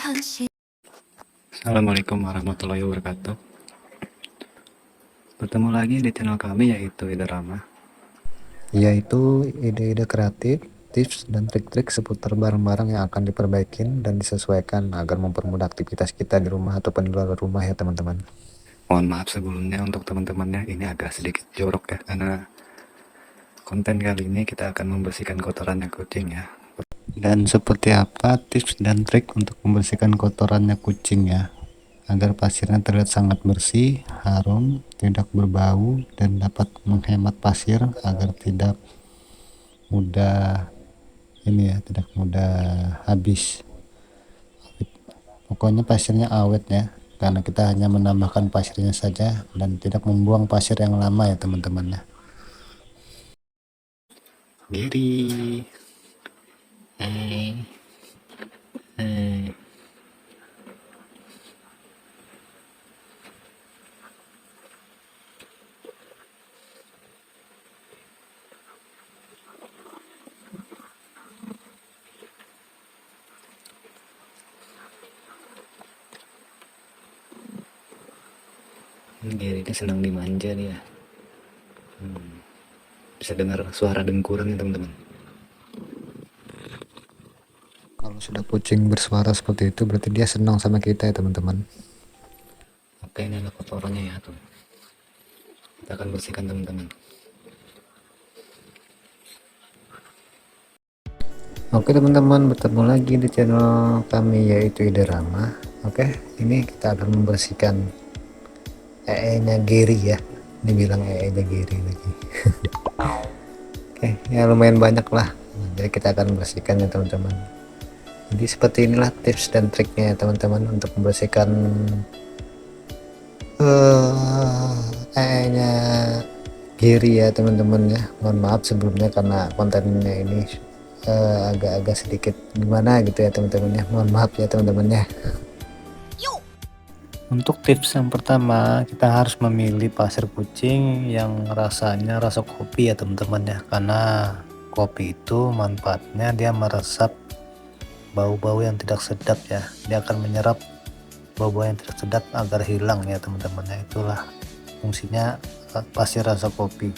Assalamualaikum warahmatullahi wabarakatuh. Bertemu lagi di channel kami yaitu Ide Rama, yaitu ide-ide kreatif, tips dan trik-trik seputar barang-barang yang akan diperbaikin dan disesuaikan agar mempermudah aktivitas kita di rumah ataupun di luar rumah ya teman-teman. Mohon maaf sebelumnya untuk teman-temannya, ini agak sedikit jorok ya, karena konten kali ini kita akan membersihkan kotorannya kucing ya. Dan seperti apa tips dan trik untuk membersihkan kotorannya kucing ya, agar pasirnya terlihat sangat bersih, harum, tidak berbau, dan dapat menghemat pasir agar tidak mudah tidak mudah habis. Pokoknya pasirnya awet ya, karena kita hanya menambahkan pasirnya saja dan tidak membuang pasir yang lama ya teman-teman ya. Giri, Giri ini sedang dimanja nih ya. Bisa dengar suara dengkuran ya teman-teman. Kalau sudah kucing bersuara seperti itu berarti dia senang sama kita ya teman-teman. Oke, ini adalah kotorannya ya tuh. Kita akan bersihkan teman-teman. Oke teman-teman, bertemu lagi di channel kami yaitu Ide Rama. Oke, ini kita akan membersihkan nya Giri ya. Ini bilang nya Giri lagi. Oke, ya lumayan banyak lah. Jadi kita akan membersihkan ya teman-teman. Jadi seperti inilah tips dan triknya ya teman-teman untuk membersihkan nya Giri ya teman-teman ya. Mohon maaf sebelumnya karena kontennya ini agak-agak sedikit gimana gitu ya teman-teman ya. Mohon maaf ya teman-teman ya. Untuk tips yang pertama, kita harus memilih pasir kucing yang rasanya rasa kopi ya teman-teman ya, karena kopi itu manfaatnya dia meresap bau-bau yang tidak sedap ya, dia akan menyerap bau-bau yang tidak sedap agar hilang ya teman-teman ya. Itulah fungsinya pasir rasa kopi.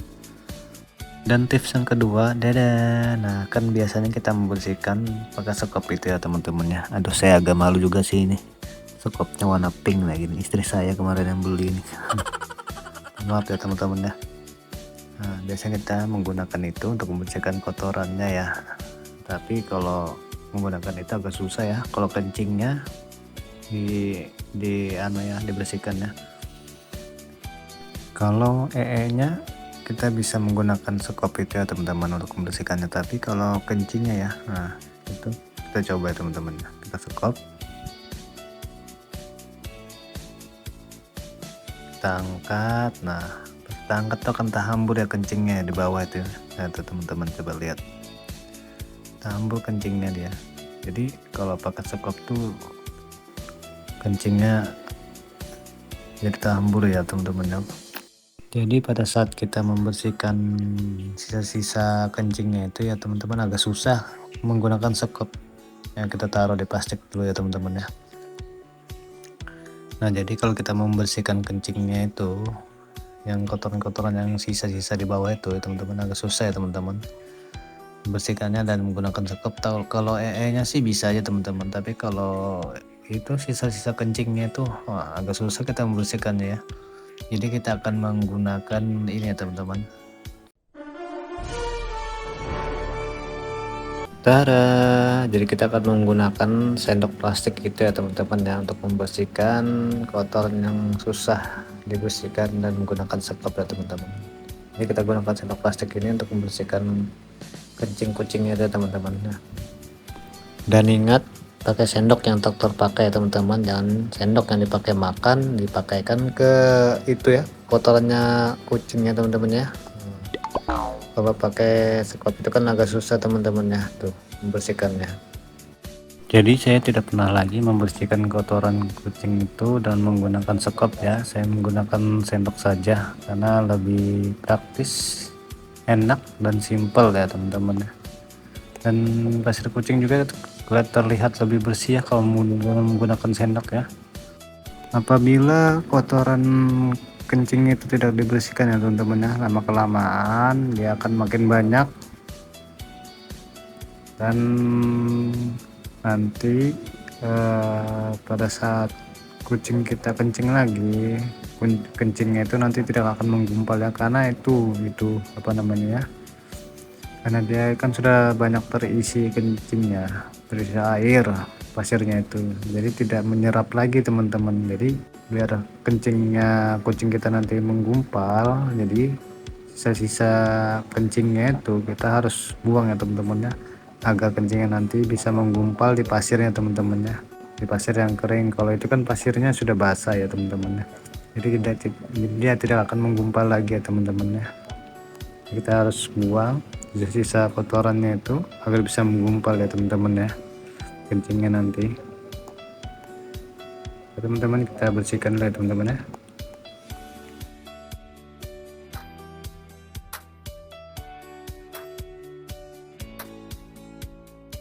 Dan tips yang kedua, nah kan biasanya kita membersihkan pakai sekop itu ya teman-teman ya. Aduh, saya agak malu juga sih ini, sekopnya warna pink lagi nih, istri saya kemarin yang beli ini. Maaf ya teman-teman ya. Nah, biasanya kita menggunakan itu untuk membersihkan kotorannya ya, tapi kalau menggunakan itu agak susah ya kalau kencingnya dibersihkan ya. Kalau nya kita bisa menggunakan sekop itu ya teman-teman untuk membersihkannya, tapi kalau kencingnya ya, nah itu kita coba ya teman-teman, kita sekop, kita angkat. Nah kita angkat tuh akan terhambur ya kencingnya di bawah itu. Nah itu teman-teman coba lihat, terhambur kencingnya dia. Jadi kalau pakai sekop tuh kencingnya jadi terhambur ya teman-teman ya. Jadi pada saat kita membersihkan sisa-sisa kencingnya itu ya teman-teman agak susah menggunakan sekop yang kita taruh di plastik dulu ya teman-teman ya. Nah jadi kalau kita membersihkan kencingnya itu, yang kotoran-kotoran yang sisa-sisa di bawah itu ya teman-teman, agak susah ya teman-teman membersihkannya dan menggunakan sekop. Kalau nya sih bisa aja teman-teman, tapi kalau itu sisa-sisa kencingnya itu agak susah kita membersihkannya ya. Jadi kita akan menggunakan ini ya teman-teman. Jadi kita akan menggunakan sendok plastik itu ya teman-teman ya, untuk membersihkan kotoran yang susah dibersihkan dan menggunakan sekop ya teman-teman. Jadi kita gunakan sendok plastik ini untuk membersihkan kencing kucingnya ya teman-teman ya. Dan ingat, pakai sendok yang terpakai ya teman-teman, jangan sendok yang dipakai makan dipakaikan ke itu ya, kotorannya kucingnya teman-teman ya. Kalau pakai sekop itu kan agak susah teman-teman ya tuh membersihkannya. Jadi saya tidak pernah lagi membersihkan kotoran kucing itu dan menggunakan sekop ya, saya menggunakan sendok saja karena lebih praktis, enak dan simpel ya teman-teman ya. Dan pasir kucing juga terlihat lebih bersih ya kalau menggunakan sendok ya. Apabila kotoran kencing itu tidak dibersihkan ya teman-teman ya, lama kelamaan dia akan makin banyak, dan nanti pada saat kucing kita kencing lagi, kencingnya itu nanti tidak akan menggumpal ya, karena itu apa namanya ya, karena dia kan sudah banyak terisi kencingnya, terisi air pasirnya itu, jadi tidak menyerap lagi teman-teman. Jadi biar kencingnya kucing kita nanti menggumpal, jadi sisa-sisa kencingnya itu kita harus buang ya teman-teman ya, agar kencingnya nanti bisa menggumpal di pasirnya teman-teman ya, di pasir yang kering. Kalau itu kan pasirnya sudah basah ya teman-teman ya, jadi dia tidak akan menggumpal lagi ya teman-teman ya. Kita harus buang sisa kotorannya itu agar bisa menggumpal ya teman-teman ya, kencingnya nanti. Teman-teman kita bersihkan dulu ya teman-teman ya.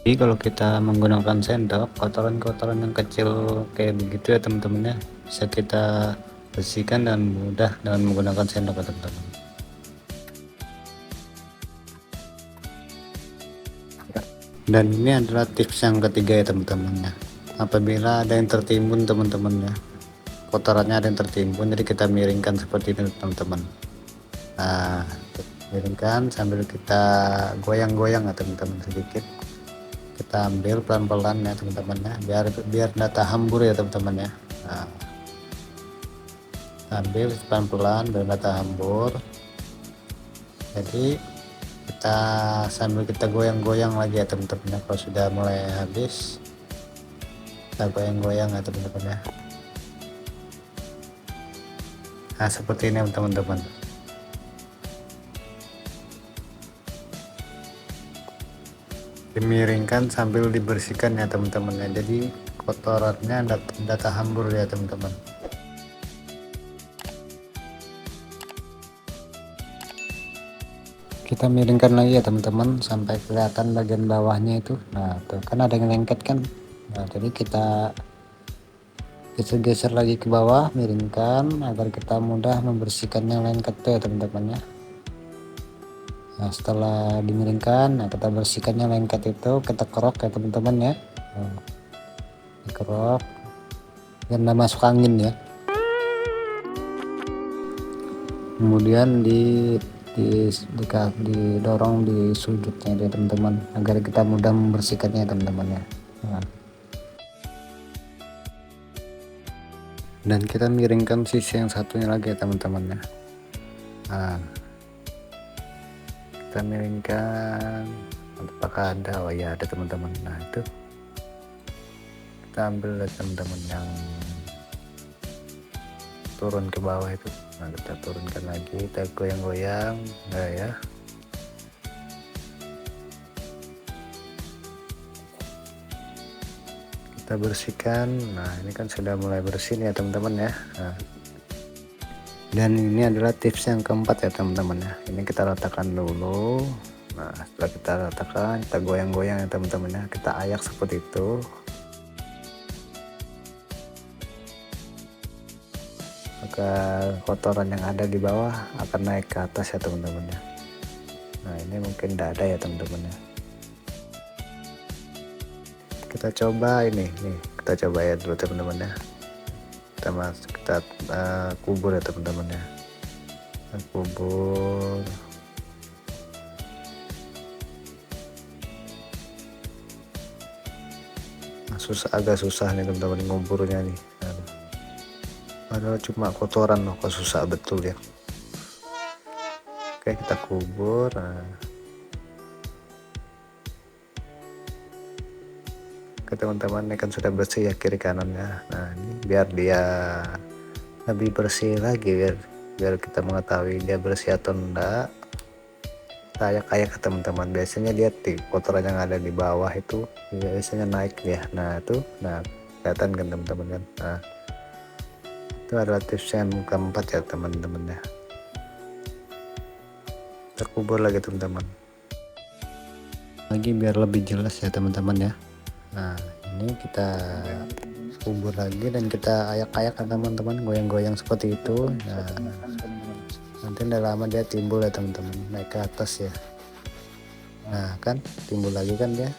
Jadi kalau kita menggunakan sendok, kotoran-kotoran yang kecil kayak begitu ya teman-teman ya, bisa kita bersihkan dan mudah dengan menggunakan sendok ya teman-teman. Dan ini adalah tips yang ketiga ya teman-teman ya. Apabila ada yang tertimbun teman-teman ya, kotorannya ada yang tertimbun, jadi kita miringkan seperti ini teman-teman. Nah, miringkan sambil kita goyang-goyang ya teman-teman sedikit. Kita ambil pelan-pelan ya teman-teman ya, biar data hambur ya teman-teman ya. Nah, ambil pelan-pelan biar data hambur. Jadi kita sambil kita goyang-goyang lagi ya teman-teman ya. Kalau sudah mulai habis, kita goyang-goyang ya teman-teman ya. Nah seperti ini teman-teman. Dimiringkan sambil dibersihkan ya teman-teman ya, jadi kotorannya data hambur ya teman-teman. Kita miringkan lagi ya teman-teman sampai kelihatan bagian bawahnya itu. Nah tuh kan ada yang lengket kan, nah jadi kita geser-geser lagi ke bawah, miringkan agar kita mudah membersihkan yang lengket tuh ya teman-teman ya. Nah setelah dimiringkan, nah kita bersihkan yang lengket itu, kita kerok ya teman-teman ya. Nah, dikerok biar nggak masuk angin ya. Kemudian didorong di sudutnya ya teman-teman, agar kita mudah membersihkannya teman-teman ya. Nah, dan kita miringkan sisi yang satunya lagi ya teman-teman ya. Nah, kita miringkan, apakah ada, oh ya ada teman-teman. Nah itu kita ambil ya teman-teman yang turun ke bawah itu. Nah kita turunkan lagi, kita goyang-goyang enggak ya. Kita bersihkan. Nah ini kan sudah mulai bersih ya teman-teman ya. Nah, dan ini adalah tips yang keempat ya teman-teman ya. Ini kita ratakan dulu. Nah setelah kita ratakan, kita goyang-goyang ya teman-teman ya, kita ayak seperti itu. Maka kotoran yang ada di bawah akan naik ke atas ya teman-teman ya. Nah ini mungkin tidak ada ya teman-teman ya. Kita coba ini nih, kita coba ya dulu teman-teman ya. Kita kubur ya teman-teman ya. Kita kubur. Nah, agak susah nih teman-teman nguburnya nih. Padahal cuma kotoran loh, kok susah betul ya. Oke kita kubur. Nah. Oke teman-teman, ini kan sudah bersih ya kiri kanannya. Nah ini biar dia lebih bersih lagi, biar kita mengetahui dia bersih atau enggak, kayak teman-teman. Biasanya lihat di kotoran yang ada di bawah itu biasanya naik ya. Nah itu, nah kelihatan kan teman-teman kan. Nah itu adalah tips yang keempat ya teman-teman ya. Kita kubur lagi teman-teman, lagi biar lebih jelas ya teman-teman ya. Nah, ini kita kubur lagi dan kita ayak-ayak kan teman-teman, goyang-goyang seperti itu. Nah, nanti udah lama dia timbul ya teman-teman, naik ke atas ya. Nah kan timbul lagi kan dia.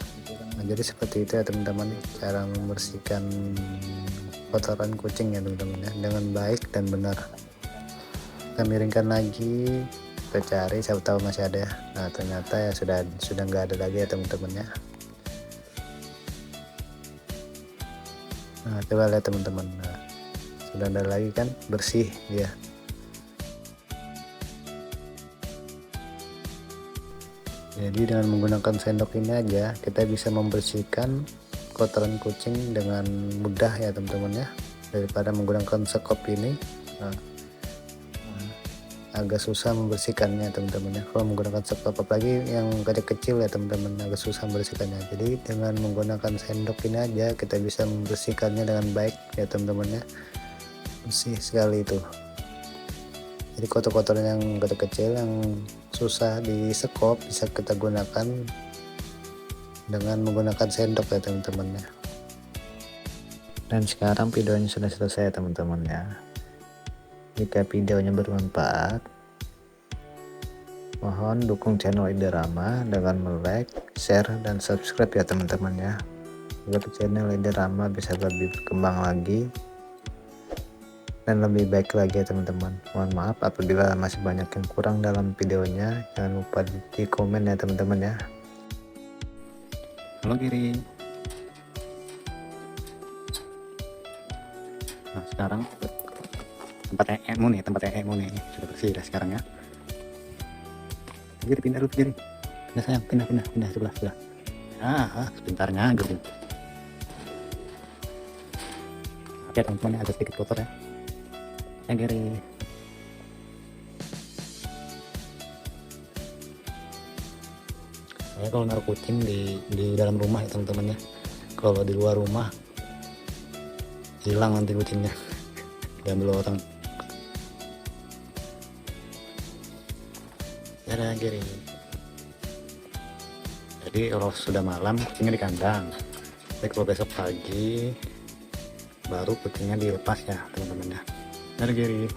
Nah, jadi seperti itu ya teman-teman cara membersihkan kotoran kucing ya teman-teman ya, dengan baik dan benar. Kita miringkan lagi, kita cari siapa tahu masih ada ya. Nah ternyata ya sudah nggak ada lagi ya teman-teman ya. Nah coba lihat teman-teman, nah, sudah ada lagi kan, bersih dia. Jadi dengan menggunakan sendok ini aja kita bisa membersihkan kotoran kucing dengan mudah ya teman-teman ya, daripada menggunakan sekop ini. Nah, agak susah membersihkannya teman-teman ya kalau menggunakan sekop, apalagi yang kecil ya teman-teman, agak susah membersihkannya. Jadi dengan menggunakan sendok ini aja kita bisa membersihkannya dengan baik ya teman-teman ya, bersih sekali itu. Jadi kotor-kotoran yang kecil yang susah di sekop bisa kita gunakan dengan menggunakan sendok ya teman-teman ya. Dan sekarang videonya sudah selesai teman-teman ya. Jika videonya bermanfaat, mohon dukung channel Ide Rama dengan like, share, dan subscribe ya teman-teman ya, agar channel Ide Rama bisa lebih berkembang lagi dan lebih baik lagi ya teman-teman. Mohon maaf apabila masih banyak yang kurang dalam videonya, jangan lupa di komen ya teman-teman ya. Halo kiri. Nah sekarang tempat EEmu nih sudah bersih dah sekarang ya. Kiri, pindah dulu kiri, pindah sayang, pindah sebelah. Sebentarnya gitu. Oke teman-teman, agak sedikit kotor ya. Kiri. Saya kalau naruh kucing di dalam rumah ya teman-teman ya, kalau di luar rumah hilang nanti kucingnya diambil orang. Dadah kiri. Jadi kalau sudah malam kucingnya di kandang, tapi kalau besok pagi baru kucingnya dilepas ya teman-teman ya. Dadah kiri.